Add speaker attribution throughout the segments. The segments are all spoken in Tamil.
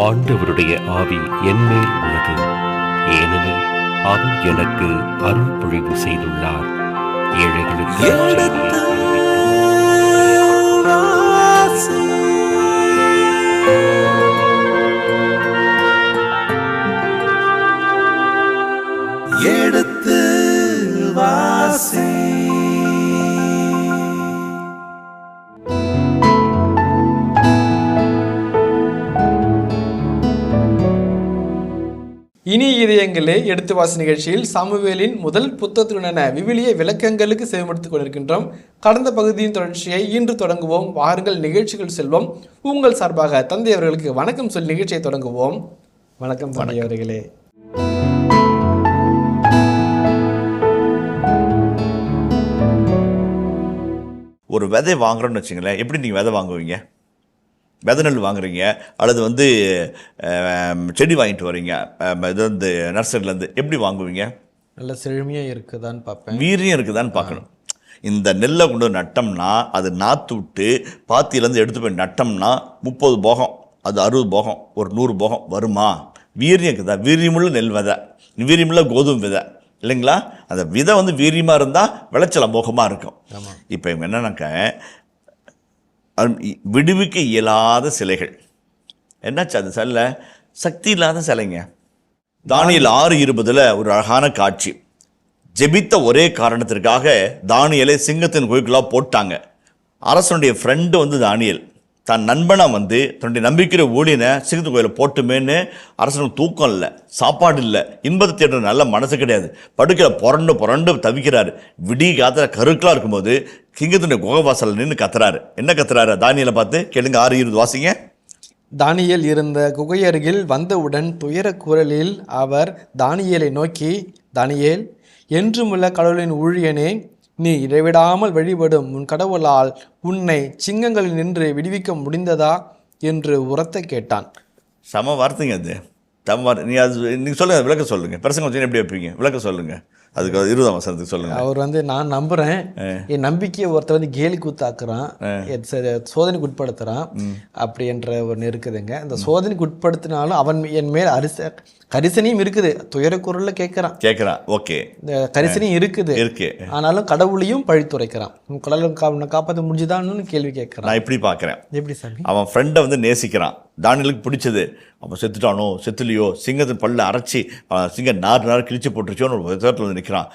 Speaker 1: ஆண்டவருடைய ஆவி என்மேல் உள்ளது, ஏனெனில் அவர் எனக்கு அருள் பொழிவு செய்துள்ளார். ஏழைகளுக்கு
Speaker 2: எடுத்து வாசி.
Speaker 3: இனி இதயங்களே எடுத்து வாசி நிகழ்ச்சியில் சாமுவேலின் முதல் புத்தகத்துடனான விவிலிய விளக்கங்களுக்கு செவிமடுத்துக் கொண்டிருக்கின்றோம். கடந்த பகுதியின் தொடர்ச்சியை இன்று தொடங்குவோம். வாருங்கள் நிகழ்ச்சிகள் செல்வோம். உங்கள் சார்பாக தந்தை அவர்களுக்கு வணக்கம் சொல்லி நிகழ்ச்சியை தொடங்குவோம். வணக்கம் தந்தை அவர்களே.
Speaker 4: ஒரு விதை வாங்குறோன்னு வச்சுங்களேன், எப்படி நீங்கள் விதை வாங்குவீங்க? விதை நெல் வாங்குறீங்க அல்லது செடி வாங்கிட்டு வரீங்க இது நர்சரிலேருந்து, எப்படி வாங்குவீங்க?
Speaker 3: நல்ல செழுமையாக இருக்குதான்னு பார்ப்பேன்,
Speaker 4: வீரியம் இருக்குதான்னு பார்க்கணும். இந்த நெல்லை கொண்டு நட்டோம்னா அது நாற்று விட்டு பாத்தியிலேருந்து எடுத்து போய் நட்டோம்னா 30 போகம், அது 60 போகம், ஒரு 100 போகம் வருமா? வீரியம் இருக்குதா? வீரியமுள்ள நெல் விதை, வீரியமுள்ள கோதுமை விதை இல்லைங்களா? அந்த விதை வீரியமாக இருந்தால் விளைச்சல் அமோகமாக இருக்கும். இப்போ இவங்க என்னன்னாக்க விடுவிக்க இயலாத சிலைகள். என்னாச்சு அது? சிலை சக்தி இல்லாத சிலைங்க. தானியேல் 6:20 ஒரு அழகான காட்சி. ஜெபித்த ஒரே காரணத்திற்காக தானியேலை சிங்கத்தின் குகைக்குள்ளாக போட்டாங்க. அரசனுடைய ஃப்ரெண்டு தானியேல் தன் நண்பனை தன்னுடைய நம்பிக்கிற ஊழியனை சிங்கத்தின் கோயிலில் போட்டுமேன்னு அரசனுக்கு தூக்கம் இல்லை, சாப்பாடு இல்லை, இன்பத்தை தேடுற நல்ல மனசு கிடையாது. படுக்கையில் புரண்டு தவிக்கிறாரு. விடிய காலத்தில் கருக்களாக இருக்கும்போது சிங்கத்தினுடைய குகைவாசலில் நின்று கத்துறாரு. என்ன கத்துறாரு? தானியேலை பார்த்து கேளுங்க. 6:20 வாசிங்க.
Speaker 3: தானியேல் இருந்த குகை அருகில் வந்தவுடன் துயர குரலில் அவர் தானியேலை நோக்கி, தானியேல், என்றுமுள்ள கடவுளின் ஊழியனே, நீ இடைவிடாமல் வழிபடும் உன் கடவுளால் உன்னை சிங்கங்களில் நின்று விடுவிக்க முடிந்ததா என்று உரத்த கேட்டான்.
Speaker 4: சம வார்த்தைங்க அது. நீங்கள் சொல்லுங்கள், விளக்க சொல்லுங்கள். பிரசங்க வச்சு எப்படி வைப்பீங்க? விளக்க சொல்லுங்கள். அதுக்கு 20ஆம் வசனத்துக்கு சொல்லுங்கள்.
Speaker 3: அவர் நான் நம்புகிறேன், என் நம்பிக்கையை ஒருத்தர் கேலி கூத்தாக்குறான், சோதனைக்கு உட்படுத்துகிறான் அப்படி என்ற ஒன்று இருக்குதுங்க. இந்த சோதனைக்கு உட்படுத்தினாலும் அவன் என் மேல் கரிசனையும் இருக்குது. துயர குரலில் கேட்குறான். ஓகே, இந்த கரிசனையும் இருக்கு. ஆனாலும் கடவுளையும் பழித்துரைக்கிறான். கடவுளை காப்பாற்ற முடிஞ்சுதான்னு கேள்வி கேட்குறான். நான்
Speaker 4: இப்படி பார்க்குறேன்.
Speaker 3: எப்படி சாமி? அவன்
Speaker 4: ஃப்ரெண்டை நேசிக்கிறான். தானியேலுக்கு பிடிச்சது. அவன் செத்துட்டானோ செத்துலையோ, சிங்கத்தின் பல்ல அரைச்சி சிங்கம் நார் கிழிச்சு போட்டுருச்சோன்னு ஒரு விதத்தில் நிற்கிறான்.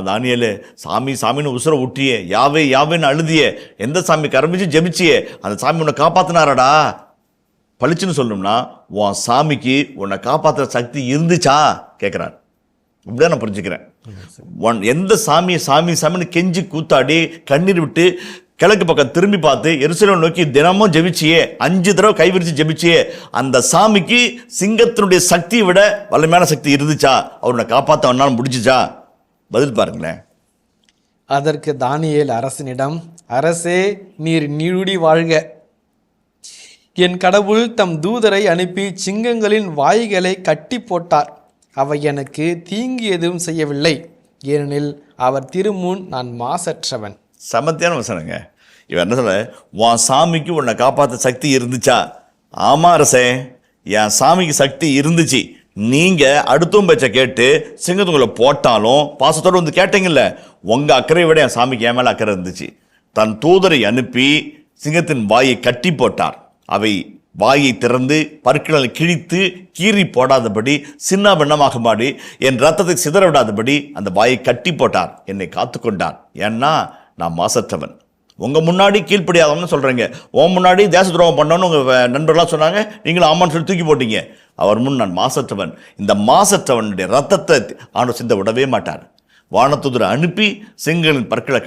Speaker 4: தானியேலே, சாமின்னு உசுரை ஊட்டியே, யாவேன்னு அழுதியே, எந்த சாமி கரம்பிச்சு ஜெபிச்சியே, அந்த சாமி உன்னை காப்பாற்றினாரடா. பளிச்சுன்னு சொல்லணும்னா, உன் சாமிக்கு உன்னை காப்பாற்றுற சக்தி இருந்துச்சா கேட்குறாரு. இப்படிதான் நான் புரிஞ்சுக்கிறேன். எந்த சாமின்னு கெஞ்சி கூத்தாடி கண்ணீர் விட்டு கிழக்கு பக்கம் திரும்பி பார்த்து எருசலேம் நோக்கி தினமும் ஜெபிச்சியே, 5 தடவை கைவிரிச்சு ஜெபிச்சியே, அந்த சாமிக்கு சிங்கத்தினுடைய சக்தியை விட வலிமையான சக்தி இருந்துச்சா? அவனை காப்பாற்ற அவனால் முடிஞ்சிச்சா? பதில் பாருங்களேன்.
Speaker 3: அதற்கு தானியேல் அரசனிடம், அரசே, நீர் நீடுடி வாழ்க. என் கடவுள் தம் தூதரை அனுப்பி சிங்கங்களின் வாய்களை கட்டி போட்டார். அவை எனக்கு தீங்கு எதுவும் செய்யவில்லை, ஏனெனில் அவர் திருமுன் நான் மாசற்றவன்.
Speaker 4: சமத்தியான வசனங்க. இவன் என்ன சொல்ல? உன் சாமிக்கு உன்னை காப்பாற்ற சக்தி இருந்துச்சா? ஆமா அரசே, என் சாமிக்கு சக்தி இருந்துச்சு. நீங்கள் அடுத்தும் பேச்சை கேட்டு சிங்கத்துக்குள்ளே போட்டாலும் பாசத்தோடு கேட்டீங்கல்ல, உங்கள் அக்கறையை விட என் சாமிக்கு என் மேலே அக்கறை இருந்துச்சு. தன் தூதரை அனுப்பி சிங்கத்தின் வாயை கட்டி போட்டார். அவை வாயை திறந்து பற்களை கிழித்து கீறி போடாதபடி சின்ன பின்னமாக மாடி என் ரத்தத்தை சிதற விடாதபடி அந்த வாயை கட்டி போட்டார். என்னை காத்து கொண்டார். ஏன்னா நான் மாசற்றவன். உங்கள் முன்னாடி கீழ்ப்படியாதவன்னு சொல்கிறீங்க, உன் முன்னாடி தேச துரோகம் பண்ணோன்னு உங்கள் நண்பர்களாக சொன்னாங்க, நீங்களும் ஆமான்னு சொல்லி தூக்கி போட்டீங்க. அவர் முன் நான் மாசற்றவன். இந்த மாசற்றவனுடைய ரத்தத்தை ஆண்டு சிந்த விடவே மாட்டார். வானத்துதரை அனுப்பி சிங்கங்களின் பற்களை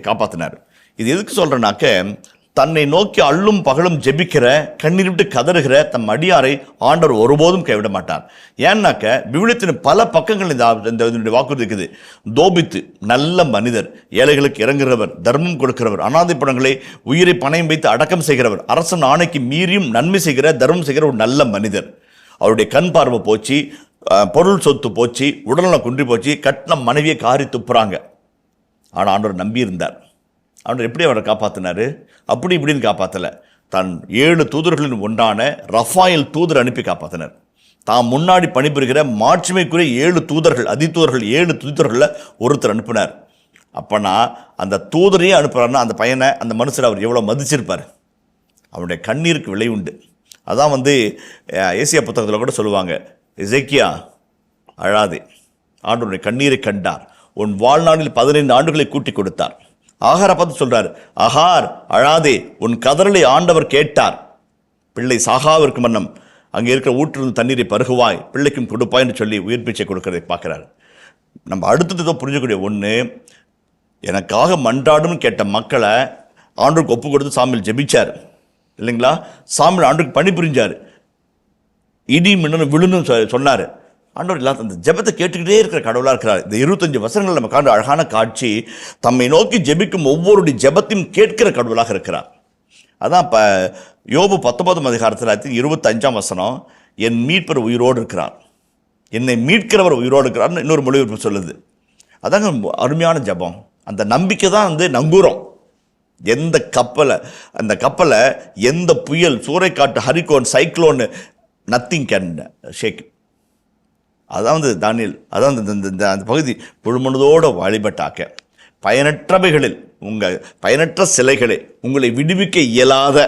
Speaker 4: காப்பாற்றினார். இது எதுக்கு சொல்கிறேன்னாக்க, தன்னை நோக்கி அள்ளும் பகலும் ஜெபிக்கிற, கண்ணீர் விட்டு கதறுகிற தம் அடியாரை ஆண்டவர் ஒருபோதும் கைவிட மாட்டார். ஏன்னாக்க விவிலியத்தின் பல பக்கங்கள் இந்த வாக்குறுதி இருக்குது. தோபித்து நல்ல மனிதர், ஏழைகளுக்கு இறங்குகிறவர், தர்மம் கொடுக்கிறவர், அனாதை படங்களை உயிரை பணயம் வைத்து அடக்கம் செய்கிறவர், அரசன் ஆணைக்கு மீறியும் நன்மை செய்கிற தர்மம் செய்கிற ஒரு நல்ல மனிதர். அவருடைய கண் பார்வை போச்சு, பொருள் சொத்து போச்சு, உடல்நலம் குன்றி போச்சு, கட்டின மனைவியை காரி துப்புறாங்க. ஆனால் ஆண்டவர் நம்பி இருந்தார். ஆண்டவர் எப்படி அவரை காப்பாற்றினார்? அப்படி இப்படின்னு காப்பாற்றலை. தன் 7 தூதர்களின் ஒன்றான ரஃபாயல் தூதர் அனுப்பி காப்பாற்றினர். தாம் முன்னாடி பணிபுரிகிற மாட்சிமைக்குரிய 7 தூதர்கள், அதிதூதர்கள் 7 தூதர்களில் ஒருத்தர் அனுப்பினார். அப்போனா அந்த தூதரையே அனுப்புகிறாருன்னா அந்த பையனை, அந்த மனுஷரை அவர் எவ்வளோ மதிச்சிருப்பார். அவனுடைய கண்ணீருக்கு விலை உண்டு. அதான் ஏசியா புத்தகத்தில் கூட சொல்லுவாங்க, எசேக்கியா அழாதே, ஆண்டவருடைய கண்ணீரை கண்டார், உன் வாழ்நாளில் 15 ஆண்டுகளை கூட்டி கொடுத்தார். ஆகாரை பார்த்து சொல்றாரு, ஆகார் அழாதே, உன் கதறலை ஆண்டவர் கேட்டார், பிள்ளை சாகாவிற்கு மன்னம் அங்கே இருக்கிற ஊற்றிலிருந்து தண்ணீரை பருகுவாய், பிள்ளைக்கும் கொடுப்பாய் என்று சொல்லி உயிர் பிச்சை கொடுக்கறதை பார்க்கிறார். நம்ம அடுத்தது புரிஞ்சக்கூடிய ஒன்று, எனக்காக மன்றாடுன்னு கேட்ட மக்களை ஆண்டவருக்கு ஒப்பு கொடுத்து சாமியில் ஜெபிச்சார் இல்லைங்களா? சாமியில் ஆண்டவருக்கு பணி புரிஞ்சார். இடி மின்னணும் விழுன்னு சொன்னார். ஆண்டவர் இல்லாத அந்த ஜெபத்தை கேட்டுக்கிட்டே இருக்கிற கடவுளாக இருக்கிறார். இந்த 25 வசனங்கள் நம்ம காண்ற அழகான காட்சி, தம்மை நோக்கி ஜெபிக்கும் ஒவ்வொருடைய ஜெபத்தையும் கேட்கிற கடவுளாக இருக்கிறார். அதான் இப்போ யோபு 19 அதிகாரத்தில் 25ஆம் வசனம், என் மீட்பர் உயிரோடு இருக்கிறார், என்னை மீட்கிறவர் உயிரோடு இருக்கிறார்னு இன்னொரு மொழிபெயர்ப்பு சொல்லுது. அதாங்க அருமையான ஜெபம். அந்த நம்பிக்கை தான் நங்கூரம். எந்த அந்த கப்பலை எந்த புயல், சூறைக்காட்டு, ஹரிகோன், சைக்ளோன், நத்திங் கேன் ஷேக். அதான் தானியேல், அதான் அந்த பகுதி முழுமனதோடு வழிபட்டாக்க பயனற்றவைகளில், உங்கள் பயனற்ற சிலைகளை, உங்களை விடுவிக்க இயலாத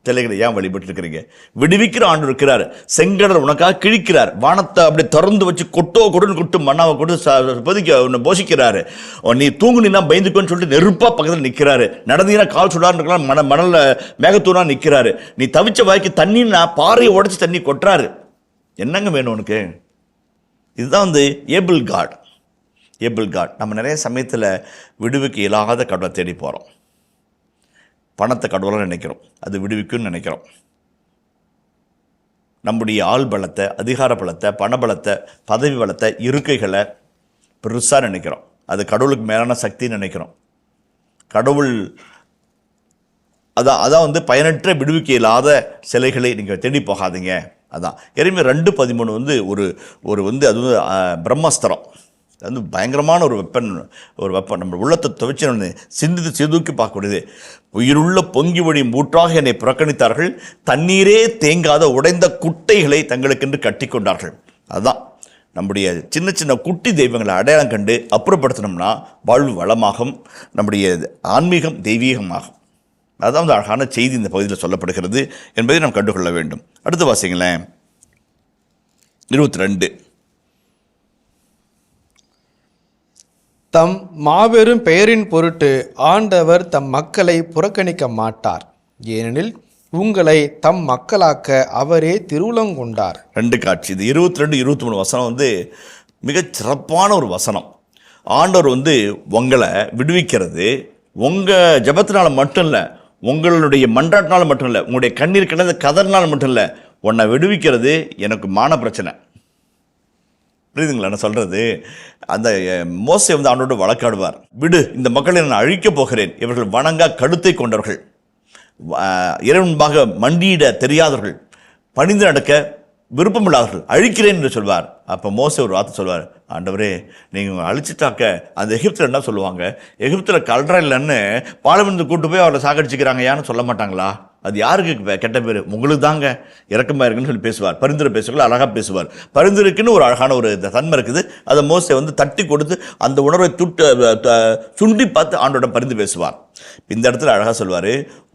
Speaker 4: சிலைகளை ஏன் வழிபட்டு இருக்கிறீங்க? விடுவிக்கிற ஆண்டு இருக்கிறார். செங்கடல் உனக்காக கிழிக்கிறார், வானத்தை அப்படி திறந்து வச்சு கொட்டு மண்ணாவை கொட்டு பொதிக்க போஷிக்கிறாரு. நீ தூங்குனா பயந்துக்கோன்னு சொல்லிட்டு நெருப்பா பக்கத்தில் நிற்கிறாரு. நடந்தீங்கன்னா கால் சுடாருன்னு மணல்ல மேகத்தூரா நிற்கிறாரு. நீ தவிச்ச வாய்க்கு தண்ணின்னா பாறையை உடைச்சி தண்ணி கொட்டுறாரு. என்னங்க வேணும் உனக்கு? இதுதான் ஏபிள் காட். நம்ம நிறைய சமயத்தில் விடுவிக்க இயலாத கடவுளை தேடி போகிறோம். பணத்தை கடவுளாக நினைக்கிறோம், அது விடுவிக்குன்னு நினைக்கிறோம். நம்முடைய ஆள் பலத்தை, அதிகார பலத்தை, பணபலத்தை, பதவி பலத்தை, இருக்கைகளை பெருசாக நினைக்கிறோம். அது கடவுளுக்கு மேலான சக்தின்னு நினைக்கிறோம். கடவுள் அதான் பயனற்ற விடுவிக்க இல்லாத சிலைகளை நீங்கள் தேடி போகாதீங்க. அதான் எரேமியா 2:13 ஒரு அது பிரம்மஸ்திரம். அது பயங்கரமான ஒரு வெப்பன். நம்ம உள்ளத்தை துவைச்சு சிந்தித்து சீர்தூக்கி பார்க்கக்கூடியது. உயிருள்ள பொங்கி வழி மூற்றாக என்னை புறக்கணித்தார்கள், தண்ணீரே தேங்காத உடைந்த குட்டைகளை தங்களுக்கென்று கட்டி கொண்டார்கள். அதுதான் நம்முடைய சின்ன சின்ன குட்டி தெய்வங்களை அடையாளம் கண்டு அப்புறப்படுத்தினோம்னா வாழ்வு வளமாகும், நம்முடைய ஆன்மீகம் தெய்வீகமாகும். அதான் அழகான செய்தி இந்த பகுதியில் சொல்லப்படுகிறது என்பதை நாம் கண்டுகொள்ள வேண்டும். அடுத்து வாசிங்களேன், 22.
Speaker 3: தம் மாபெரும் பெயரின் பொருட்டு ஆண்டவர் தம் மக்களை புறக்கணிக்க மாட்டார், ஏனெனில் உங்களை தம் மக்களாக்க அவரே திருவுளங்கொண்டார்.
Speaker 4: 2 காட்சி. இது 22, 23 வசனம் மிகச் சிறப்பான ஒரு வசனம். ஆண்டவர் உங்களை விடுவிக்கிறது உங்கள் ஜபத்தினால மட்டும் இல்லை, உங்களுடைய மன்றாட்டினால மட்டும் இல்லை, உங்களுடைய கண்ணீர் கிடந்த கதறினால மட்டும் இல்லை. உன்னை விடுவிக்கிறது எனக்கு மான பிரச்சனை. புரியுதுங்களா நான் சொல்கிறது? அந்த மோசே ஆண்டோடு வழக்காடுவார். விடு, இந்த மக்களை நான் அழிக்கப் போகிறேன், இவர்கள் வணங்கா கழுத்தை கொண்டவர்கள், இறைவன்பாக மண்டியிட தெரியாதவர்கள், பணிந்து நடக்க விருப்பமில்லாதவர்கள், அழிக்கிறேன் என்று சொல்வார். அப்போ மோசே ஒரு வார்த்தை சொல்வார், ஆண்டவரே நீங்கள் அழிச்சிட்டாக்க அந்த எகிப்தில் என்ன சொல்லுவாங்க, எகிப்தில் கல்றா இல்லைன்னு பாலவிந்து கூட்டு போய் அவரை சாகடிச்சிக்கிறாங்க ஏன்னு சொல்ல மாட்டாங்களா? அது யாருக்கு கெட்ட பேர்? உங்களுக்கு தாங்க இறக்கமாக இருக்குன்னு சொல்லி பேசுவார். பரிந்துரை பேசுவார்கள், அழகாக பேசுவார். பரிந்துரைக்குன்னு ஒரு அழகான ஒரு தன்மை இருக்குது. அதை மோசே தட்டி கொடுத்து அந்த உணர்வை சுண்டி பார்த்து ஆண்டோட பரிந்து பேசுவார். இந்த இடத்துல அழகாக சொல்வார்,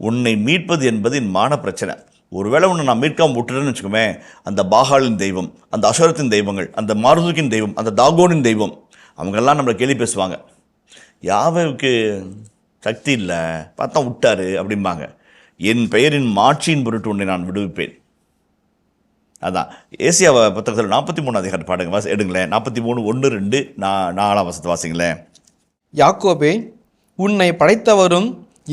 Speaker 4: உன்னை மீட்பது என்பது என் மான பிரச்சனை. ஒருவேளை ஒன்று நான் மீட்காமல் விட்டுறேன்னு வச்சுக்கோமே, அந்த பாகாலின் தெய்வம், அந்த அஷரத்தின் தெய்வங்கள், அந்த மாருதுக்கின் தெய்வம், அந்த தாகோனின் தெய்வம், அவங்கெல்லாம் நம்மளை கேள்வி பேசுவாங்க. யாவைக்கு சக்தி இல்லை, பார்த்தா விட்டாரு அப்படிம்பாங்க. என் பெயரின் மாட்சியின் பொருட்டு உன்னை நான் விடுவிப்பேன். அதான் ஏசியா புத்தகத்தில் 43 அதிகாரம் பாடுங்க, எடுங்களேன். 43, 1, 2, 4 வசனத்தை வாசிங்களேன்.
Speaker 3: யாக்கோபே, உன்னை படைத்தவரும்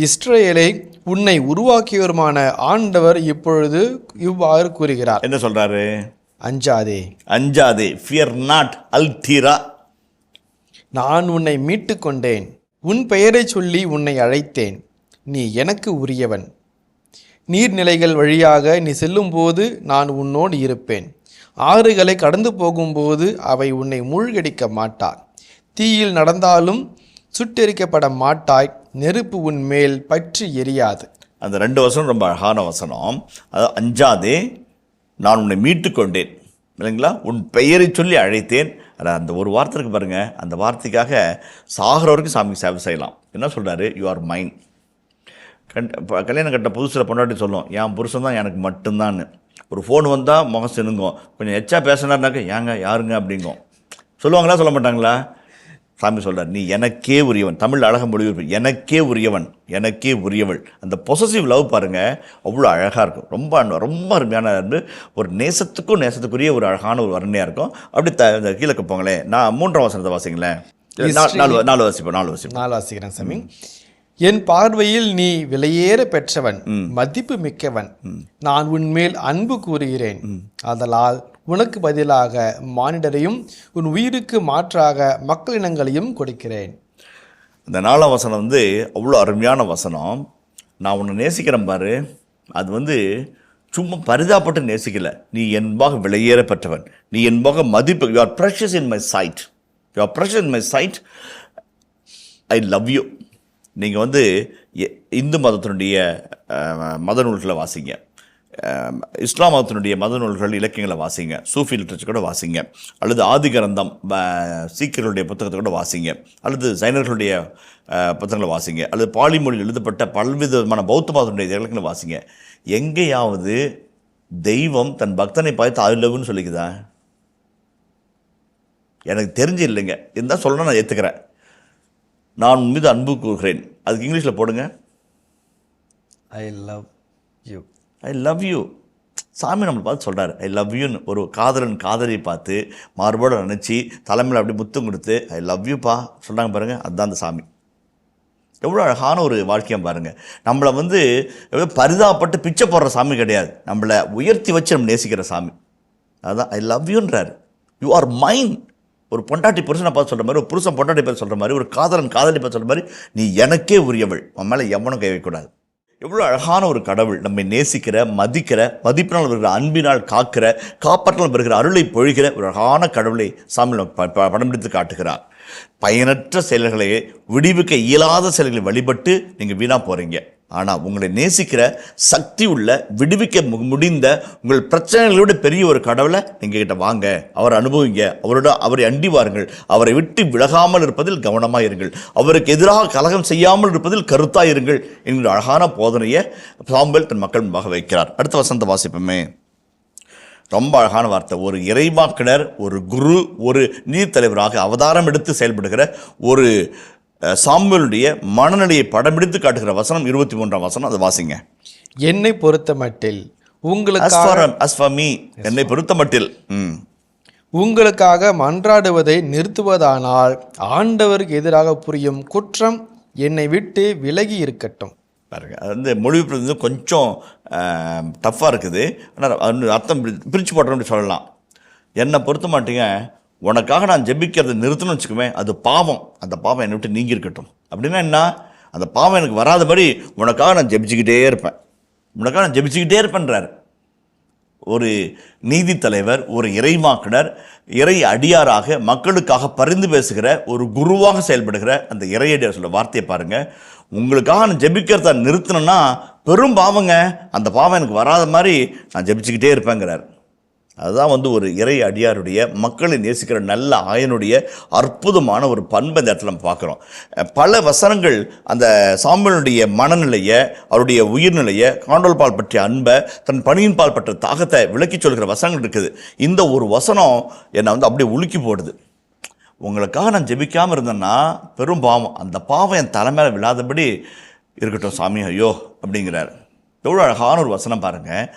Speaker 3: இஸ்ரவேலை உன்னை உருவாக்கியவருமான ஆண்டவர் இப்பொழுது இவ்வாறு கூறுகிறார்.
Speaker 4: என்ன சொல்றாரு?
Speaker 3: அஞ்சாதே,
Speaker 4: ஃபியர் நாட், அல்தீரா.
Speaker 3: நான் உன்னை மீட்டு கொண்டேன், உன் பெயரை சொல்லி உன்னை அழைத்தேன், நீ எனக்கு உரியவன். நீர்நிலைகள் வழியாக நீ செல்லும்போது நான் உன்னோடு இருப்பேன், ஆறுகளை கடந்து போகும்போது அவை உன்னை மூழ்கடிக்க மாட்டார், தீயில் நடந்தாலும் சுட்டெரிக்கப்பட மாட்டாய், நெருப்பு உன் மேல் பற்றி எரியாது.
Speaker 4: அந்த 2 வசனம் ரொம்ப அழகான வசனம். அது அஞ்சாதே, நான் உன்னை மீட்டு கொண்டேன் இல்லைங்களா, உன் பெயரை சொல்லி அழைத்தேன். அந்த ஒரு வார்த்தை இருக்கு பாருங்க, அந்த வார்த்தைக்காக சாகிற வரைக்கும் சாமிக்கு சேவை செய்யலாம். என்ன சொல்கிறாரு? யூ ஆர் மைன். கல்யாணம் கட்ட புதுசில் பொண்டாட்டி சொல்லும், என் புருஷன் தான் எனக்கு மட்டும்தான். ஒரு ஃபோன் வந்தால் முகம் சினுங்கும், கொஞ்சம் எச்சா பேசினார்னாக்க ஏங்க யாருங்க அப்படிங்கும். சொல்லுவாங்களா சொல்ல மாட்டாங்களா? சாமி சொல்கிறார், நீ எனக்கே உரியவன். தமிழ் அழகாக மொழிபெயர்ப்பு, எனக்கே உரியவன், எனக்கே உரியவள். அந்த பொசசிவ் லவ் பாருங்கள், அவ்வளோ அழகாக இருக்கும். ரொம்ப அருமையான ஒரு நேசத்துக்குரிய ஒரு அழகான ஒரு வர்ணையாக இருக்கும். அப்படி கீழே போங்களேன். நான் 3ஆம் வசனத்தை வாசிங்களேன். 4
Speaker 3: வாசிக்கிறேன் சாமி. என் பார்வையில் நீ விலையேற பெற்றவன், மதிப்பு மிக்கவன். நான் உன்மேல் அன்பு கூறுகிறேன். ஆதலால் உனக்கு பதிலாக மானிடரையும் உன் உயிருக்கு மாற்றாக மக்களினங்களையும் கொடுக்கிறேன்.
Speaker 4: இந்த 4ஆம் வசனம் அவ்வளோ அருமையான வசனம். நான் உன்னை நேசிக்கிறேன் பாரு, அது சும்மா பரிதாபப்பட்டு நேசிக்கல. நீ என்பாக விலையேற பெற்றவன், நீ என்பாக மதிப்பு. You are precious in my sight, you are precious in my sight. I love you. நீங்கள் இந்து மதத்தினுடைய மத நூல்களை வாசிங்க, இஸ்லாம் மதத்தினுடைய மத நூல்கள் இலக்கியங்களை வாசிங்க, சூஃபி லிட்ரேச்சர் கூட வாசிங்க, அல்லது ஆதி கிரந்தம் சீக்கியர்களுடைய புத்தகத்தை கூட வாசிங்க, அல்லது ஜைனர்களுடைய புத்தகங்களை வாசிங்க, அல்லது பாலி மொழியில் எழுதப்பட்ட பல்விதமான பௌத்த மதத்தினுடைய இலக்கியங்களை வாசிங்க. எங்கேயாவது தெய்வம் தன் பக்தனை பார்த்து ஐ லவ்னு சொல்லிக்குதா? எனக்கு தெரிஞ்சு இல்லைங்க. இருந்தால் சொல்லணும், நான் ஏற்றுக்கிறேன். நான் உன் மீது அன்பு கூறுகிறேன். அதுக்கு இங்கிலீஷில் போடுங்க,
Speaker 3: ஐ love you.
Speaker 4: I love you. சாமி நம்மளை பார்த்து சொல்கிறார் ஐ லவ் யூன்னு. ஒரு காதலன் காதலியை பார்த்து மார்போடு நினச்சி தலைமையில் அப்படி முத்தம் கொடுத்து ஐ லவ் யூப்பா சொல்கிறாங்க பாருங்கள். அதுதான் அந்த சாமி. எவ்வளோ அழகான ஒரு வாழ்க்கையாக பாருங்கள். நம்மளை பரிதாபப்பட்டு பிச்சை போடுற சாமி கிடையாது, நம்மளை உயர்த்தி வச்சு நம்ம நேசிக்கிற சாமி. அதுதான் ஐ லவ் யூன்றார். யூ ஆர் மைன். ஒரு பொண்டாட்டி புருஷனை பார்த்து சொல்கிற மாதிரி, ஒரு புருஷன் பொண்டாட்டி பார்த்து சொல்கிற மாதிரி, ஒரு காதலன் காதலி பார்த்து சொல்கிற மாதிரி, நீ எனக்கே உரியவள், உன் மேலே எவனும் கை வைக்கக்கூடாது. எவ்வளோ அழகான ஒரு கடவுள். நம்மை நேசிக்கிற, மதிக்கிற, மதிப்பினால் வருகிற அன்பினால் காக்கிற, காப்பாற்றல் வருகிற அருளை பொழிகிற ஒரு அழகான கடவுளை சாமி படம் பிடித்து காட்டுகிறார். பயனற்ற செயல்களை, விடுவிக்க இயலாத செயல்களை வழிபட்டு நீங்கள் வீணாக போகிறீங்க. ஆனால் உங்களை நேசிக்கிற சக்தி உள்ள, விடுவிக்க முடிந்த, உங்கள் பிரச்சனைகளோட பெரிய ஒரு கடவுளை நீங்கள் கிட்ட வாங்க, அவரை அனுபவிங்க, அவரை அண்டி வாருங்கள். அவரை விட்டு விலகாமல் இருப்பதில் கவனமாக இருங்கள், அவருக்கு எதிராக கலகம் செய்யாமல் இருப்பதில் கருத்தாக இருங்கள் என்கிற அழகான போதனையை சாமுவேல் தன் மக்கள் முன்பாக வைக்கிறார். அடுத்த வசனத்தை வாசிப்போமே. ரொம்ப அழகான வார்த்தை. ஒரு இறைவாக்கினர், ஒரு குரு, ஒரு நீதித்தலைவராக அவதாரம் எடுத்து செயல்படுகிற ஒரு சாமுவேலுடைய மனநிலையை படம் பிடித்து காட்டுகிற வசனம் 23ஆம் வசனம். அதை வாசிங்க.
Speaker 3: என்னை பொறுத்த மட்டில்
Speaker 4: என்னை பொறுத்த மட்டில்
Speaker 3: உங்களுக்காக மன்றாடுவதை நிறுத்துவதானால் ஆண்டவருக்கு எதிராக புரியும் குற்றம் என்னை விட்டு விலகி இருக்கட்டும்.
Speaker 4: பாருங்க, அது மொழிபெயர்ப்பு கொஞ்சம் டஃப்பாக இருக்குது. ஆனால் அர்த்தம் பிரித்து போட்டோம்னு சொல்லலாம். என்னை பொறுத்த மாட்டீங்க, உனக்காக நான் ஜெபிக்கிறதை நிறுத்தணும்னு வச்சுக்கோமே, அது பாவம். அந்த பாவம் என்னை விட்டு நீங்கி இருக்கட்டும். அப்படின்னா என்ன? அந்த பாவம் எனக்கு வராதபடி உனக்காக நான் ஜெபிச்சுக்கிட்டே இருப்பேன், உனக்காக நான் ஜெபிச்சுக்கிட்டே இருப்பேன்றார். ஒரு நீதி தலைவர், ஒரு இறைவாக்கினர், இறை அடியாராக மக்களுக்காக பரிந்து பேசுகிற ஒரு குருவாக செயல்படுகிற அந்த இறையடியார் சொல்ல வார்த்தையை பாருங்கள். உங்களுக்காக நான் ஜெபிக்கிறத நிறுத்தணும்னா பெரும் பாவங்க, அந்த பாவம் எனக்கு வராத மாதிரி நான் ஜெபிச்சுக்கிட்டே இருப்பேங்கிறார். அதுதான் ஒரு இறை அடியாருடைய, மக்களை நேசிக்கிற நல்ல ஆயனுடைய அற்புதமான ஒரு பண்பை இந்த இடத்துல நம்ம பார்க்குறோம். பல வசனங்கள் அந்த சாமுவேலுடைய மனநிலையை, அவருடைய உயிர்நிலையை, காண்டோல் பால் பற்றிய அன்பை, தன் பணியின் பால் பற்ற தாகத்தை விளக்கி சொல்கிற வசனங்கள் இருக்குது. இந்த ஒரு வசனம் என்னை அப்படியே உலுக்கி போடுது. உங்களுக்காக நான் ஜெபிக்காமல் இருந்தேன்னா பெரும் பாவம், அந்த பாவம் என் தலைமையில் விழாதபடி இருக்கட்டும் சாமி, ஐயோ அப்படிங்கிறார். எவ்வளோ அழகான ஒரு வசனம் பாருங்கள்.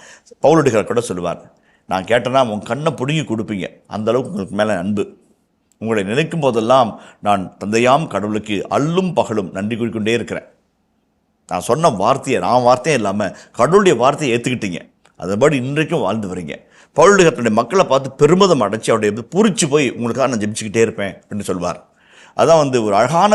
Speaker 4: பவுலடிகள் கூட சொல்லுவார், நான் கேட்டேன்னா உன் கண்ணை பிடுங்கி கொடுப்பீங்க, அந்தளவுக்கு உங்களுக்கு மேலே அன்பு. உங்களை நினைக்கும் போதெல்லாம் நான் தந்தையாம் கடவுளுக்கு அல்லும் பகலும் நன்றி கூறிக்கொண்டே இருக்கிறேன். நான் சொன்ன வார்த்தையை, நான் வார்த்தையே இல்லாமல் கடவுளுடைய வார்த்தையை ஏற்றுக்கிட்டீங்க, அதுபடி இன்றைக்கும் வாழ்ந்து வரீங்க. பவுலுடைய தன்னுடைய மக்களை பார்த்து பெருமிதம் அடைச்சி அவருடைய பூரிச்சு போய் உங்களுக்காக நான் ஜெபிச்சுக்கிட்டே இருப்பேன் அப்படின்னு சொல்வார். அதான் ஒரு அழகான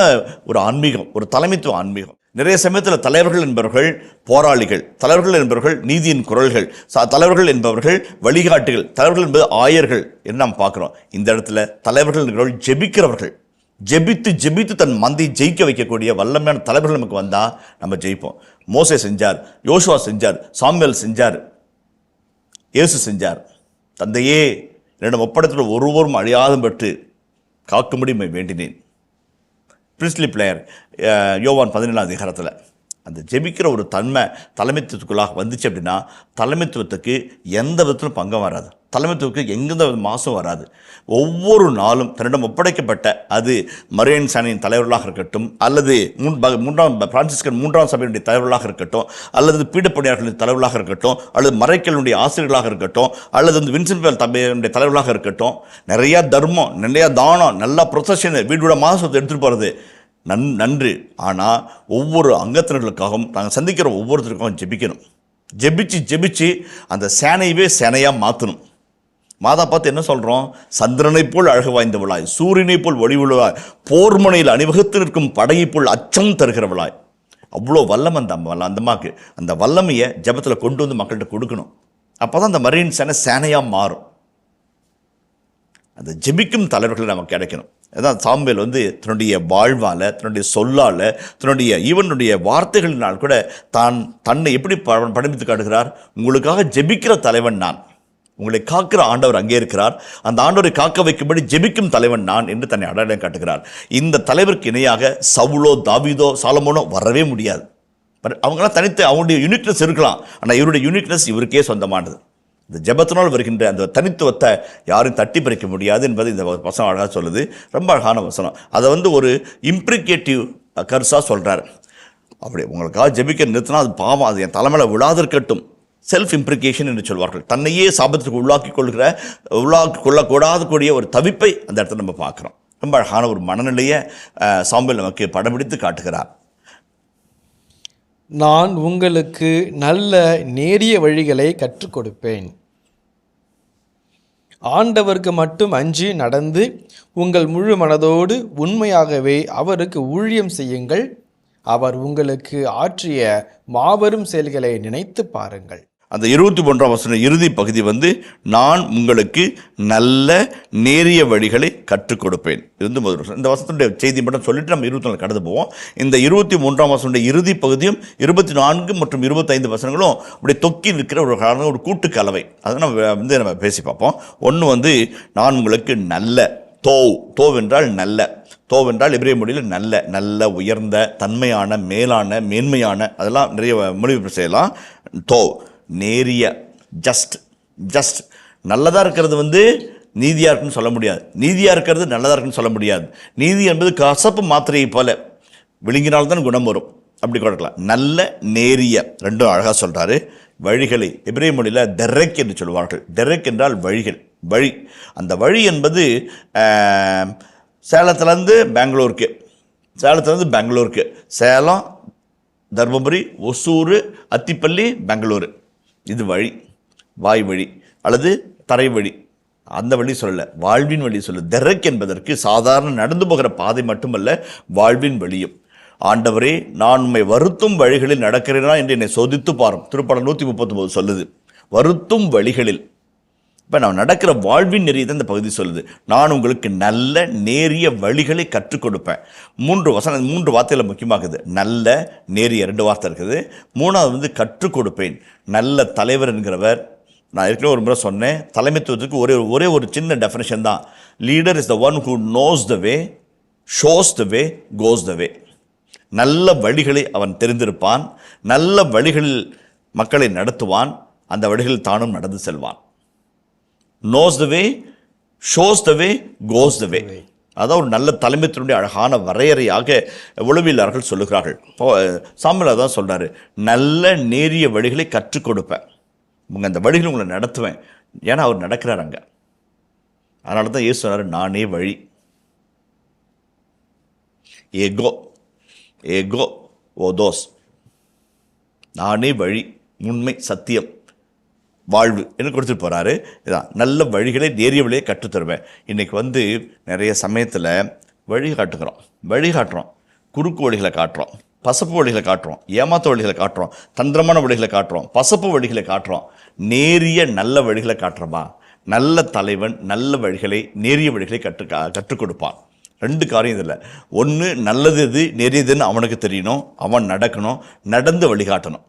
Speaker 4: ஒரு ஆன்மீகம், ஒரு தலைமைத்துவ ஆன்மீகம். நிறைய சமயத்தில் தலைவர்கள் என்பவர்கள் போராளிகள், தலைவர்கள் என்பவர்கள் நீதியின் குரல்கள், தலைவர்கள் என்பவர்கள் வழிகாட்டுகள், தலைவர்கள் என்பது ஆயர்கள் என்று நாம் பார்க்குறோம். இந்த இடத்துல தலைவர்கள் என்பவர்கள் ஜெபிக்கிறவர்கள், ஜெபித்து தன் மந்தையை ஜெயிக்க வைக்கக்கூடிய வல்லமையான தலைவர்கள் நமக்கு வந்தால் நம்ம ஜெயிப்போம். மோசே செஞ்சார், யோசுவா செஞ்சார், சாமுவேல் செஞ்சார், இயேசு செஞ்சார். தந்தையே என்னிடம் ஒப்படைத்துள்ள ஒருவரும் அழியாதும் பெற்று காக்கும்படி வேண்டினேன். பிரின்ஸ்லி பிளேயர் யோவான் 17ஆம் அதிகாரத்தில் அந்த ஜெபிக்கிற ஒரு தன்மை தலைமைத்துவத்துக்குள்ளாக வந்துச்சு அப்படின்னா தலைமைத்துவத்துக்கு எந்த விதத்திலும் பங்கம் வராது, தலைமைத்துவத்துக்கு எந்த மாசம் வராது. ஒவ்வொரு நாளும் தன்னிடம் ஒப்படைக்கப்பட்ட அது மரியன் சானியின் தலைவர்களாக இருக்கட்டும், அல்லது பிரான்சிஸ்கன் 3ஆம் சபையினுடைய தலைவர்களாக இருக்கட்டும், அல்லது பீடப்பணியாளர்களின் தலைவர்களாக இருக்கட்டும், அல்லது மறைக்கலுடைய ஆசிரியர்களாக இருக்கட்டும், அல்லது வந்து வின்சென்ட் தம்பையுடைய தலைவர்களாக இருக்கட்டும், நிறையா தர்மம், நிறையா தானம், நல்லா ப்ரொசஷன், வீடோட மாதத்தை எடுத்துகிட்டு போகிறது நன்று. ஆனால் ஒவ்வொரு அங்கத்தினர்களுக்காகவும் நாங்கள் சந்திக்கிற ஒவ்வொருத்தருக்காகவும் ஜெபிக்கணும். ஜெபிச்சு அந்த சேனையவே சேனையாக மாற்றணும். மாதா பார்த்து என்ன சொல்கிறோம்? சந்திரனை போல் அழகு வாய்ந்தவளாய், சூரியனை போல் ஒளிவுள்ளவாய், போர்முனையில் அணிவகுத்து நிற்கும் படையை போல் அச்சம் தருகிறவளாய். அவ்வளோ வல்லம் அந்த அம்மாவுக்கு. அந்த வல்லமையை ஜெபத்தில் கொண்டு வந்து மக்கள்கிட்ட கொடுக்கணும். அப்போ தான் அந்த மரியன் சேனை சேனையாக மாறும். அந்த ஜெபிக்கும் தலைவர்கள் நமக்கு கிடைக்கணும். அதான் சாமுவேல் வந்து தன்னுடைய வாழ்வால், தன்னுடைய சொல்லால், தன்னுடைய வார்த்தைகளினால் கூட தன்னை எப்படி படிப்பித்து காட்டுகிறார்? உங்களுக்காக ஜெபிக்கிற தலைவன் நான், உங்களை காக்கிற ஆண்டவர் அங்கே இருக்கிறார், அந்த ஆண்டவரை காக்க வைக்கும்படி ஜெபிக்கும் தலைவன் நான் என்று தன்னை அடையாளம் காட்டுகிறார். இந்த தலைவருக்கு இணையாக சவுலோ, தாவீதோ, சாலமோனோ வரவே முடியாது. அவங்களாம் தனித்து அவங்களுடைய யூனிக்னஸ் இருக்கலாம், ஆனால் இவருடைய யூனிக்னஸ் இவருக்கே சொந்தமானது. இந்த ஜெபத்தினால் வருகின்ற அந்த தனித்துவத்தை யாரும் தட்டி பறிக்க முடியாது என்பது இந்த வசனம் அழகாக சொல்லுது. ரொம்ப அழகான வசனம். அதை வந்து ஒரு இம்ப்ளிகேட்டிவ் கர்ஸாக சொல்கிறார். அப்படி உங்களுக்காக ஜெபிக்க நிறுத்தினா அது பாவம், அது என் தலைமையில் விழாதிருக்கட்டும். செல்ஃப் இம்ப்ளிகேஷன் என்று சொல்வார்கள். தன்னையே சாபத்துக்கு உள்ளாக்கி கொள்ளக்கூடாத கூடிய ஒரு தவிப்பை அந்த இடத்துல நம்ம பார்க்குறோம். ரொம்ப அழகான ஒரு மனநிலையை சாமுவேல் நமக்கு படம் பிடித்து காட்டுகிறார்.
Speaker 3: நான் உங்களுக்கு நல்ல நேரிய வழிகளை கற்றுக் கொடுப்பேன். ஆண்டவருக்கு மட்டும் அஞ்சி நடந்து உங்கள் முழு மனதோடு உண்மையாகவே அவருக்கு ஊழியம் செய்யுங்கள். அவர் உங்களுக்கு ஆற்றிய மாபெரும் செயல்களை நினைத்து பாருங்கள்.
Speaker 4: அந்த 21ஆம் வசனம் இறுதி பகுதி வந்து நான் உங்களுக்கு நல்ல நேரிய வழிகளை கற்றுக் கொடுப்பேன். இது வந்து முதல் வசனம். இந்த வசனத்துடைய செய்தி மட்டும் சொல்லிட்டு நம்ம 24 கடந்து போவோம். இந்த 23ஆம் வசனுடைய இறுதி பகுதியும் 24 மற்றும் 25 வசனங்களும் அப்படி தொக்கி நிற்கிற ஒரு கூட்டு கலவை. அதை நம்ம பேசி பார்ப்போம். ஒன்று வந்து நான் உங்களுக்கு நல்ல தோவென்றால் நல்ல, தோவென்றால் எபிரேய மொழியில் நல்ல உயர்ந்த தன்மையான மேலான மேன்மையான, அதெல்லாம் நிறைய மொழிபெயர்ப்பு செய்யலாம். நேரிய, ஜஸ்ட் நல்லதாக இருக்கிறது வந்து நீதியாக இருக்குன்னு சொல்ல முடியாது, நீதியாக இருக்கிறது நல்லதாக இருக்குன்னு சொல்ல முடியாது. நீதி என்பது கசப்பு மாத்திரையை போல, விழுங்கினால்தான் குணம் வரும், அப்படி கொடுக்கலாம். நல்ல நேரிய ரெண்டும் அழகாக சொல்கிறாரு. வழிகளை எபிரேய மொழியில் டெரெக் என்று சொல்வார்கள். டெரெக் என்றால் வழி. அந்த வழி என்பது சேலத்துலேருந்து பெங்களூருக்கு, சேலம், தர்மபுரி, ஒசூர், அத்திப்பள்ளி, பெங்களூரு, இது வழி, வாய் வழி அல்லது தரை வழி. அந்த வழி சொல்லலை, வாழ்வின் வழி சொல்லு. டெரெக் என்பதற்கு சாதாரண நடந்து போகிற பாதை மட்டுமல்ல, வாழ்வின் வழியும். ஆண்டவரே, நான் உம்மை வருத்தும் வழிகளில் நடக்கிறேனா என்று என்னை சோதித்து பாரும். திருப்பாடல் 139 சொல்லுது. வருத்தும் வழிகளில். இப்போ நான் நடக்கிற வாழ்வின் நெறியை தான் இந்த பகுதி சொல்லுது. நான் உங்களுக்கு நல்ல நேரிய வழிகளை கற்றுக் கொடுப்பேன். 3 வார்த்தையில் முக்கியமாகுது. நல்ல, நேரிய 2 வார்த்தை இருக்குது. 3வது வந்து கற்றுக் கொடுப்பேன். நல்ல தலைவர் என்கிறவர், நான் ஏற்கனவே ஒரு முறை சொன்னேன், தலைமைத்துவத்துக்கு ஒரே ஒரு சின்ன டெஃபினேஷன் தான். Leader is the one who knows the way, shows the way, goes the way. நல்ல வழிகளை அவன் தெரிந்திருப்பான், நல்ல வழிகளில் மக்களை நடத்துவான், அந்த வழிகளில் தானும் நடந்து செல்வான். knows the way, shows the way, goes the way. அதான் ஒரு நல்ல தலைமைத்தினுடைய அழகான வரையறையாக உளவியலாளர்கள் சொல்லுகிறார்கள். சாமுவேல் அதான் சொல்கிறாரு, நல்ல நேரிய வழிகளை கற்றுக் கொடுப்பேன், அந்த வழிகளை உங்களை நடத்துவேன். ஏன்னா அவர் நடக்கிறார் அங்கே. அதனால தான் இயேசு சொன்னார், நானே வழி. ஏகோ ஓதோஸ், நானே வழி, உண்மை, சத்தியம், வாழ்வு என்று கொடுத்துட்டு போகிறாரு. இதான் நல்ல வழிகளை, நேரிய வழியை கற்றுத்தருவேன். இன்றைக்கி வந்து நிறைய சமயத்தில் வழிகாட்டுறோம், குறுக்கு வழிகளை காட்டுறோம், பசப்பு வழிகளை காட்டுறோம், ஏமாத்த வழிகளை காட்டுறோம், தந்திரமான வழிகளை காட்டுறோம், பசப்பு வழிகளை காட்டுறோம். நேரிய நல்ல வழிகளை காட்டுறோமா? நல்ல தலைவன் நல்ல வழிகளை, நேரிய வழிகளை கற்றுக் கொடுப்பான். 2 காரியம் இதில். ஒன்று, நல்லது எது நெறியதுன்னு அவனுக்கு தெரியணும், அவன் நடக்கணும், நடந்து வழிகாட்டணும்.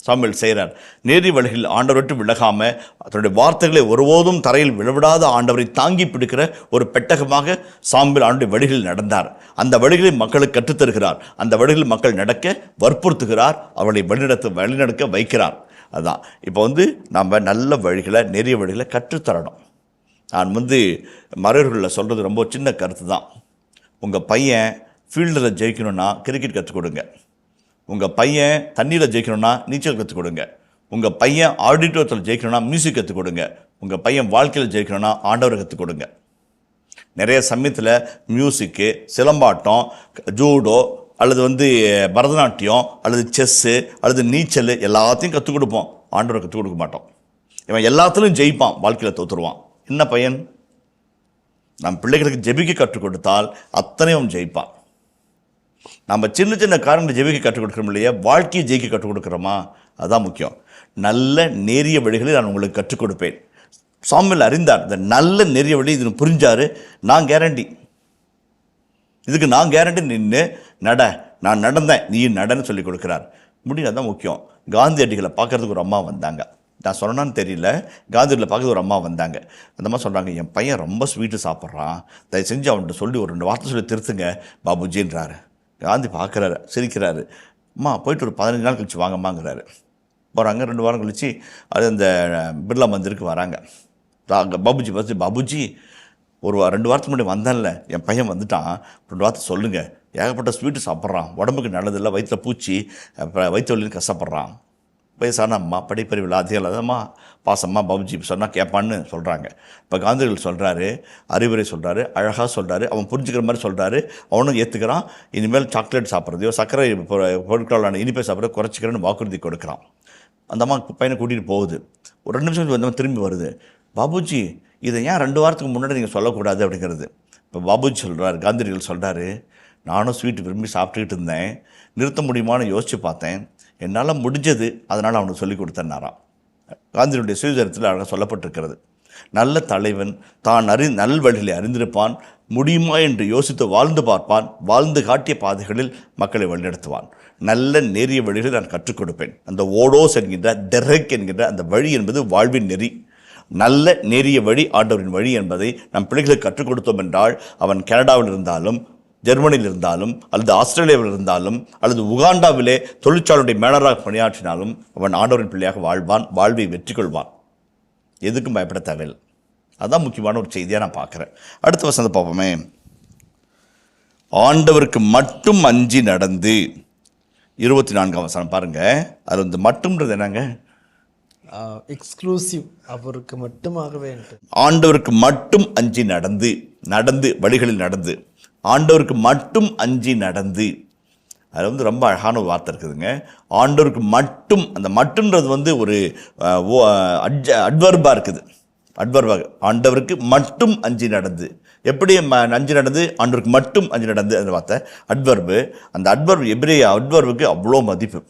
Speaker 4: சாமுவேல் செய்கிறார். நேரி வழிகளில் ஆண்டவர் விட்டு விலகாமல் அதனுடைய வார்த்தைகளை ஒருபோதும் தரையில் விழவிடாத ஆண்டவரை தாங்கி பிடிக்கிற ஒரு பெட்டகமாக சாமுவேல் ஆண்டுடைய வழிகளில் நடந்தார். அந்த வழிகளில் மக்களுக்கு கற்றுத்தருகிறார். அந்த வழிகளில் மக்கள் நடக்க வற்புறுத்துகிறார், அவர்களை வழிநடக்க வைக்கிறார். அதுதான் இப்போ நம்ம நல்ல வழிகளை, நெறிய வழிகளை கற்றுத்தரணும். நான் மறைவர்களில் சொல்கிறது ரொம்ப சின்ன கருத்து தான். உங்கள் பையன் ஃபீல்டில் ஜெயிக்கணும்னா கிரிக்கெட் கற்றுக் கொடுங்க. உங்கள் பையன் தண்ணியில் ஜெயிக்கணும்னா நீச்சல் கற்றுக் கொடுங்க. உங்கள் பையன் ஆடிட்டோரியத்தில் ஜெயிக்கணும்னா மியூசிக் கற்றுக் கொடுங்க. உங்கள் பையன் வாழ்க்கையில் ஜெயிக்கணும்னா ஆண்டவரை கற்றுக் கொடுங்க. நிறைய சமயத்தில் மியூசிக்கு, சிலம்பாட்டம், ஜூடோ அல்லது பரதநாட்டியம் அல்லது செஸ்ஸு அல்லது நீச்சல் எல்லாத்தையும் கற்றுக் கொடுப்போம், ஆண்டவரை கற்றுக் கொடுக்க மாட்டோம். இவன் எல்லாத்துலையும் ஜெயிப்பான், வாழ்க்கையில் தோற்றுருவான். என்ன பையன்? நம் பிள்ளைகளுக்கு ஜெபிக்க கற்றுக் கொடுத்தால் அத்தனையும் ஜெயிப்பான். நம்ம சின்ன சின்ன காரணங்களை ஜெபிக்க கற்றுக் கொடுக்குறோம் இல்லையா, வாழ்க்கையை ஜெயிக்க கற்றுக் கொடுக்குறோமா? அதுதான் முக்கியம். நல்ல நேரிய வழிகளை நான் உங்களுக்கு கற்றுக் கொடுப்பேன். சாமுவேல் அறிந்தார், இந்த நல்ல நேரிய வழி இது புரிஞ்சாரு. நான் கேரண்டி, இதுக்கு நான் கேரண்டி, நின்று நட, நான் நடந்தேன், நீ நடன்னு சொல்லி கொடுக்குறார். முடியும். அதுதான் முக்கியம். காந்தியடிகளை பார்க்கறதுக்கு ஒரு அம்மா வந்தாங்க. நான் சொன்னான்னு தெரியல, காந்தியில் பார்க்க ஒரு அம்மா வந்தாங்க. அந்த அம்மா சொல்கிறாங்க, என் பையன் ரொம்ப ஸ்வீட்டு சாப்பிட்றான், தயவு செஞ்சு அவன்கிட்ட சொல்லி ஒரு 2 வார்த்தை சொல்லி திருத்துங்க பாபுஜின்றாரு. காந்தி பார்க்குறாரு, சிரிக்கிறாரு. அம்மா போயிட்டு ஒரு 15 நாள் கழிச்சு வாங்கம்மாங்கிறாரு. போகிறாங்க. 2 வாரம் கழிச்சு அந்த பிர்லா மந்திருக்கு வராங்க. பாபுஜி பார்த்து, பாபுஜி ஒரு 2 வாரத்துக்கு முன்னாடி வந்தான்ல, என் பையன் வந்துட்டான், 2 வார்த்தை சொல்லுங்கள், ஏகப்பட்ட ஸ்வீட்டு சாப்பிட்றான், உடம்புக்கு நல்லதில்லை, வயிற்றில் பூச்சி, வயிற்று வலின்னு கஷ்டப்படுறான். வயசான அம்மா, படிப்பறிவில் அதிகம் இல்லாதம்மா, பாசம்மா, பாபுஜி சொன்னால் கேட்பான்னு சொல்கிறாங்க. இப்போ காந்திகள் சொல்கிறாரு, அறிவுரை சொல்கிறாரு, அழகாக சொல்கிறாரு, அவன் புரிஞ்சுக்கிற மாதிரி சொல்கிறாரு, அவனும் ஏற்றுக்கிறான். இனிமேல் சாக்லேட் சாப்பிட்றதையோ சர்க்கரை பொருட்களான இனிப்பை சாப்பிட்றத குறைச்சிக்கிறேன்னு வாக்குறுதி கொடுக்குறான். அந்த அம்மா பையனை கூட்டிகிட்டு போகுது. ஒரு 2 நிமிஷம் வந்தவன் திரும்பி வருது. பாபுஜி இதை ஏன் 2 வாரத்துக்கு முன்னாடி நீங்கள் சொல்லக்கூடாது அப்படிங்கிறது. இப்போ பாபுஜி சொல்கிறார், காந்திகள் சொல்கிறாரு, நானும் ஸ்வீட்டு விரும்பி சாப்பிட்டுக்கிட்டு இருந்தேன், நிறுத்த முடியுமான்னு யோசித்து பார்த்தேன், என்னால் முடிஞ்சது, அதனால் அவனுக்கு சொல்லிக் கொடுத்தேன்னாராம். காந்தியினுடைய சுயசரித்தில் அழகாக சொல்லப்பட்டிருக்கிறது. நல்ல தலைவன் தான் நல்வழிகளை அறிந்திருப்பான், முடியுமா என்று யோசித்து வாழ்ந்து பார்ப்பான், வாழ்ந்து காட்டிய பாதைகளில் மக்களை வழிநடத்துவான். நல்ல நேரிய வழிகளை நான் கற்றுக் கொடுப்பேன். அந்த ஓடோஸ் என்கின்ற, டெரெக் என்கின்ற அந்த வழி என்பது வாழ்வின் நெறி. நல்ல நேரிய வழி ஆண்டவரின் வழி என்பதை நம் பிள்ளைகளுக்கு கற்றுக் கொடுத்தோம் என்றால், அவன் கனடாவில் இருந்தாலும், ஜெர்மனியில் இருந்தாலும், அல்லது ஆஸ்திரேலியாவில் இருந்தாலும், அல்லது உகாண்டாவிலே தொழிற்சாலையுடைய மேனராக பணியாற்றினாலும் அவன் ஆண்டவரின் பிள்ளையாக வாழ்வான், வாழ்வை வெற்றி கொள்வான். எதுக்கும் பயப்பட தேவையில்லை. அதுதான் முக்கியமான ஒரு செய்தியாக நான் பார்க்குறேன். அடுத்த வசனத்தை பார்ப்போமே. ஆண்டவருக்கு மட்டும் அஞ்சி நடந்து, 24ஆம் வசனம் பாருங்க. அது மட்டும்ன்றது என்னங்க?
Speaker 3: எக்ஸ்க்ளூசிவ், அவருக்கு மட்டுமாக வேண்டும்.
Speaker 4: ஆண்டவருக்கு மட்டும் அஞ்சி நடந்து வழிகளில் நடந்து, ஆண்டவருக்கு மட்டும் அஞ்சி நடந்து. அது ரொம்ப அழகான ஒரு வார்த்தை இருக்குதுங்க. ஆண்டவருக்கு மட்டும், அந்த மட்டுன்றது ஒரு அட்வர்பாக இருக்குது. அட்வர்பாக ஆண்டவருக்கு மட்டும் அஞ்சி நடந்து. எப்படி அஞ்சு நடந்து, ஆண்டவருக்கு மட்டும் அஞ்சு நடந்து அந்த வார்த்தை அட்வர்பு. அந்த அட்வர்பு, எபிரேய அட்வர்புக்கு அவ்வளோ மதிப்பு.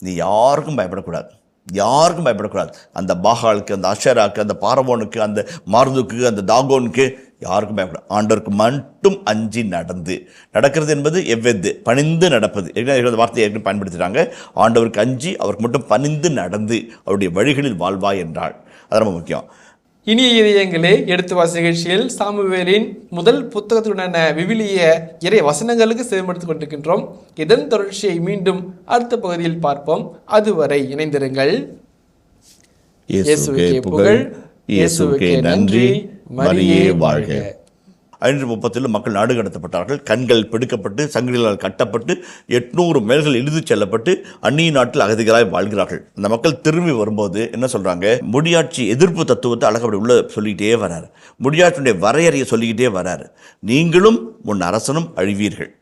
Speaker 4: நீ யாருக்கும் பயப்படக்கூடாது, யாருக்கும் பயப்படக்கூடாது. அந்த பாகாலுக்கு, அந்த அஷராக்கு, அந்த பாரவோனுக்கு, அந்த மார்துக்கு, அந்த தாகோனுக்கு யாருக்கும் பயப்படாது. ஆண்டவருக்கு மட்டும் அஞ்சி நடக்கிறது என்பது எவ்விது பணிந்து நடப்பது. வார்த்தையை ஏற்கனவே பயன்படுத்திட்டாங்க. ஆண்டவருக்கு அஞ்சி அவருக்கு மட்டும் பணிந்து நடந்து அவருடைய வழிகளில் வாழ்வாய் என்றாள். அது ரொம்ப முக்கியம்.
Speaker 5: இனிய இதயங்களே, எடுத்து வாசி நிகழ்ச்சியில் சாமுவேலின் முதல் புத்தகத்துடனான விவிலிய இறை வசனங்களுக்கு செவிமடுத்துக் கொண்டிருக்கின்றோம். இதன் தொடர்ச்சியை மீண்டும் அடுத்த பகுதியில் பார்ப்போம். அதுவரை இணைந்திருங்கள். இயேசுவுக்கே புகழ், இயேசுவுக்கே நன்றி, மரியே வாழ்க.
Speaker 4: 530 மக்கள் நாடு கடத்தப்பட்டார்கள். கண்கள் பிடிக்கப்பட்டு, சங்கிலிகளால் கட்டப்பட்டு, 800 மைல்கள் இழுத்துச் செல்லப்பட்டு அந்நிய நாட்டில் அகதிகளாய் வாழ்கிறார்கள். அந்த மக்கள் திரும்பி வரும்போது என்ன சொல்றாங்க? முடியாட்சி எதிர்ப்பு தத்துவத்தை அழகப்படி உள்ள சொல்லிக்கிட்டே வராரு. முடியாட்சியுடைய வரையறையை சொல்லிக்கிட்டே வராரு. நீங்களும் உன் அரசனும் அழிவீர்கள்.